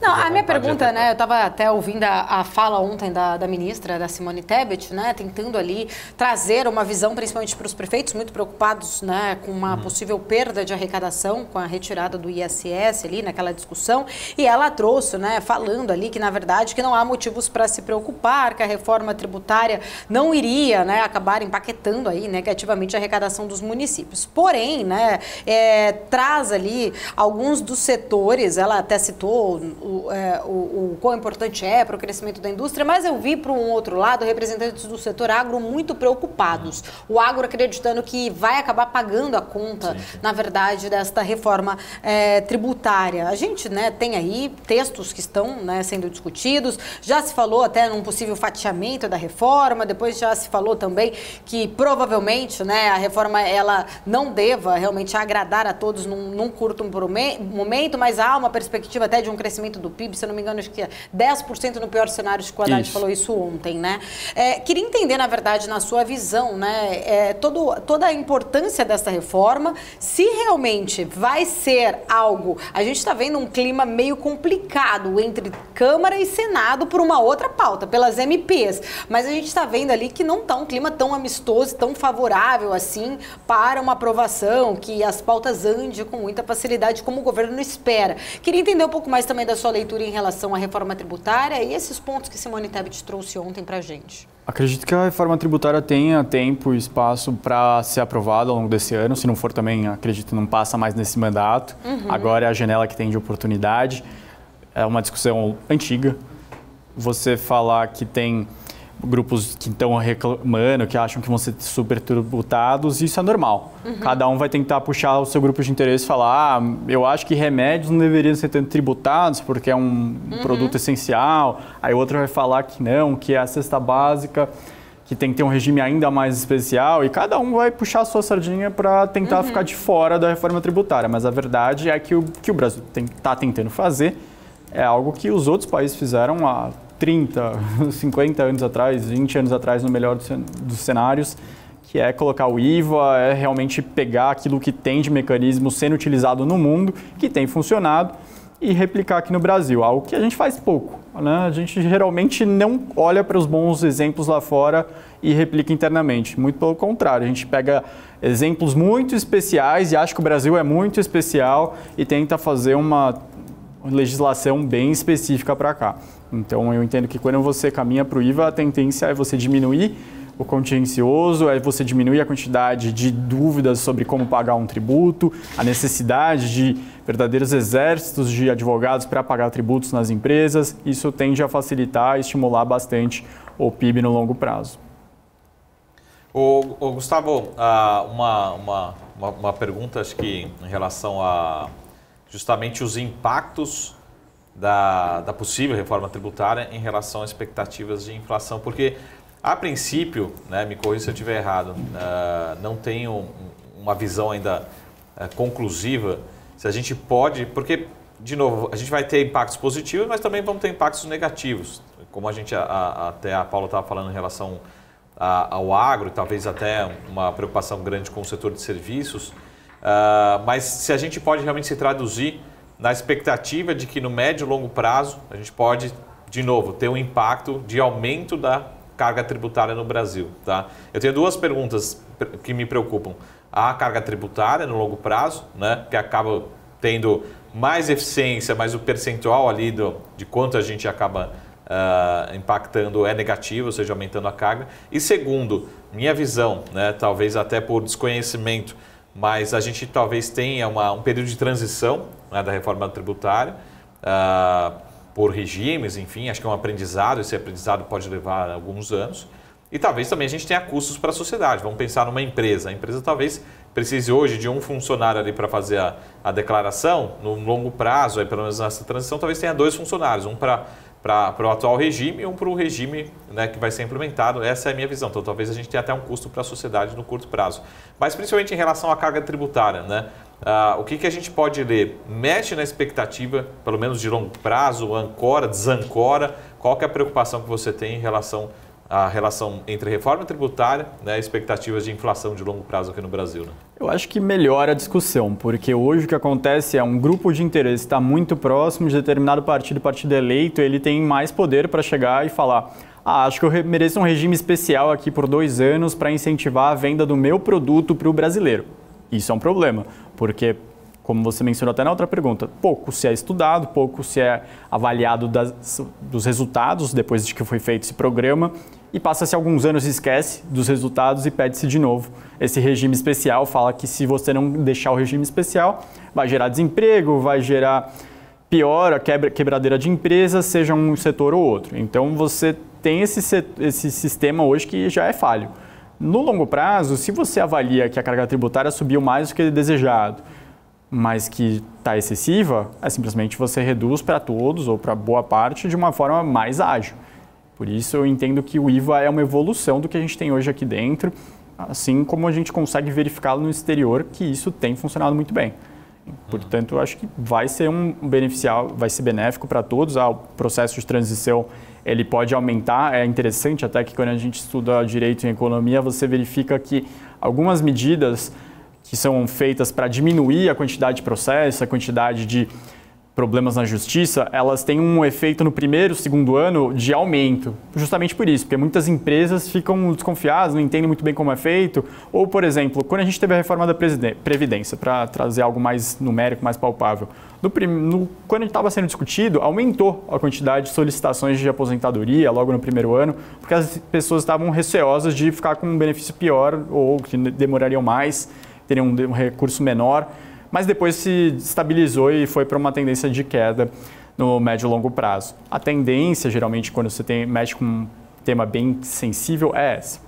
Não, a minha pergunta, né, eu estava até ouvindo a fala ontem da ministra, da Simone Tebet, né, tentando ali trazer uma visão, principalmente para os prefeitos, muito preocupados, né, com uma possível perda de arrecadação, com a retirada do ISS ali naquela discussão, e ela trouxe, né, falando ali que, na verdade, que não há motivos para se preocupar, que a reforma tributária não iria, né, acabar empaquetando aí negativamente a arrecadação dos municípios. Porém, né, traz ali alguns dos setores, ela até citou o quão importante é para o crescimento da indústria, mas eu vi, por um outro lado, representantes do setor agro muito preocupados. O agro acreditando que vai acabar pagando a conta, na verdade, desta reforma tributária. A gente, né, tem aí textos que estão, né, sendo discutidos, já se falou até num possível fatiamento da reforma, depois já se falou também que provavelmente, né, a reforma ela não deva realmente agradar a todos num curto momento, mas há uma perspectiva até de um crescimento do PIB, se eu não me engano, acho que é 10% no pior cenário, acho que o Haddad falou isso ontem, né? Queria entender, na verdade, na sua visão, né, toda a importância dessa reforma, se realmente vai ser algo... A gente está vendo um clima meio complicado entre Câmara e Senado por uma outra pauta, pelas MPs, mas a gente está vendo ali que não está um clima tão amistoso, tão favorável assim para uma aprovação, que as pautas andem com muita facilidade como o governo espera. Queria entender um pouco mais também da sua leitura em relação à reforma tributária e esses pontos que Simone Tebet trouxe ontem para a gente. Acredito que a reforma tributária tenha tempo e espaço para ser aprovada ao longo desse ano. Se não for também, acredito que não passa mais nesse mandato. Agora é a janela que tem de oportunidade. É uma discussão antiga. Você falar que tem grupos que estão reclamando, que acham que vão ser super tributados, isso é normal. Cada um vai tentar puxar o seu grupo de interesse e falar, eu acho que remédios não deveriam ser tanto tributados porque é um produto essencial. Aí o outro vai falar que não, que é a cesta básica, que tem que ter um regime ainda mais especial, e cada um vai puxar a sua sardinha para tentar ficar de fora da reforma tributária. Mas a verdade é que o Brasil está tentando fazer é algo que os outros países fizeram há 30, 50 anos atrás, 20 anos atrás, no melhor dos cenários, que é colocar o IVA, é realmente pegar aquilo que tem de mecanismo sendo utilizado no mundo, que tem funcionado, e replicar aqui no Brasil, algo que a gente faz pouco, né? A gente geralmente não olha para os bons exemplos lá fora e replica internamente, muito pelo contrário, a gente pega exemplos muito especiais e acha que o Brasil é muito especial e tenta fazer uma legislação bem específica para cá. Então, eu entendo que quando você caminha para o IVA, a tendência é você diminuir o contingencioso, é você diminuir a quantidade de dúvidas sobre como pagar um tributo, a necessidade de verdadeiros exércitos de advogados para pagar tributos nas empresas. Isso tende a facilitar e estimular bastante o PIB no longo prazo. Gustavo, uma pergunta, acho que em relação a justamente os impactos da possível reforma tributária em relação às expectativas de inflação, porque a princípio, né, me corrija se eu estiver errado, não tenho uma visão ainda conclusiva se a gente pode, porque, de novo, a gente vai ter impactos positivos, mas também vamos ter impactos negativos, como a gente até a Paula estava falando em relação ao agro, talvez até uma preocupação grande com o setor de serviços, mas se a gente pode realmente se traduzir na expectativa de que no médio e longo prazo a gente pode, de novo, ter um impacto de aumento da carga tributária no Brasil. Tá? Eu tenho duas perguntas que me preocupam. A carga tributária no longo prazo, né, que acaba tendo mais eficiência, mas o percentual ali de quanto a gente acaba impactando é negativo, ou seja, aumentando a carga. E segundo, minha visão, né, talvez até por desconhecimento, mas a gente talvez tenha um período de transição, né, da reforma tributária, por regimes, enfim, acho que é um aprendizado, esse aprendizado pode levar alguns anos, e talvez também a gente tenha custos para a sociedade. Vamos pensar numa empresa, a empresa talvez precise hoje de um funcionário ali para fazer a declaração, no longo prazo, aí, pelo menos nessa transição, talvez tenha 2 funcionários, um para o atual regime e um para o regime, né, que vai ser implementado. Essa é a minha visão. Então, talvez a gente tenha até um custo para a sociedade no curto prazo. Mas, principalmente em relação à carga tributária, né? O que a gente pode ler? Mexe na expectativa, pelo menos de longo prazo, ancora, desancora? Qual que é a preocupação que você tem em relação a relação entre reforma tributária, né, e expectativas de inflação de longo prazo aqui no Brasil, né? Eu acho que melhora a discussão, porque hoje o que acontece é um grupo de interesse está muito próximo de determinado partido, partido eleito, ele tem mais poder para chegar e falar: acho que eu mereço um regime especial aqui por 2 anos para incentivar a venda do meu produto para o brasileiro. Isso é um problema, porque, como você mencionou até na outra pergunta, pouco se é estudado, pouco se é avaliado dos resultados depois de que foi feito esse programa, e passa-se alguns anos e esquece dos resultados e pede-se de novo esse regime especial. Fala que se você não deixar o regime especial, vai gerar desemprego, vai gerar pior, a quebradeira de empresas, seja um setor ou outro. Então você tem esse sistema hoje que já é falho. No longo prazo, se você avalia que a carga tributária subiu mais do que desejado, mas que está excessiva, simplesmente você reduz para todos ou para boa parte de uma forma mais ágil. Por isso eu entendo que o IVA é uma evolução do que a gente tem hoje aqui dentro, assim como a gente consegue verificar no exterior que isso tem funcionado muito bem. Portanto, eu acho que vai ser vai ser benéfico para todos. O processo de transição ele pode aumentar. É interessante até que quando a gente estuda direito em economia, você verifica que algumas medidas que são feitas para diminuir a quantidade de processo, a quantidade de problemas na justiça, elas têm um efeito no primeiro, segundo ano de aumento. Justamente por isso, porque muitas empresas ficam desconfiadas, não entendem muito bem como é feito. Ou, por exemplo, quando a gente teve a reforma da Previdência, para trazer algo mais numérico, mais palpável, quando estava sendo discutido, aumentou a quantidade de solicitações de aposentadoria logo no primeiro ano, porque as pessoas estavam receosas de ficar com um benefício pior ou que demorariam mais, teriam um recurso menor. Mas depois se estabilizou e foi para uma tendência de queda no médio e longo prazo. A tendência, geralmente, quando você mexe com um tema bem sensível, é essa.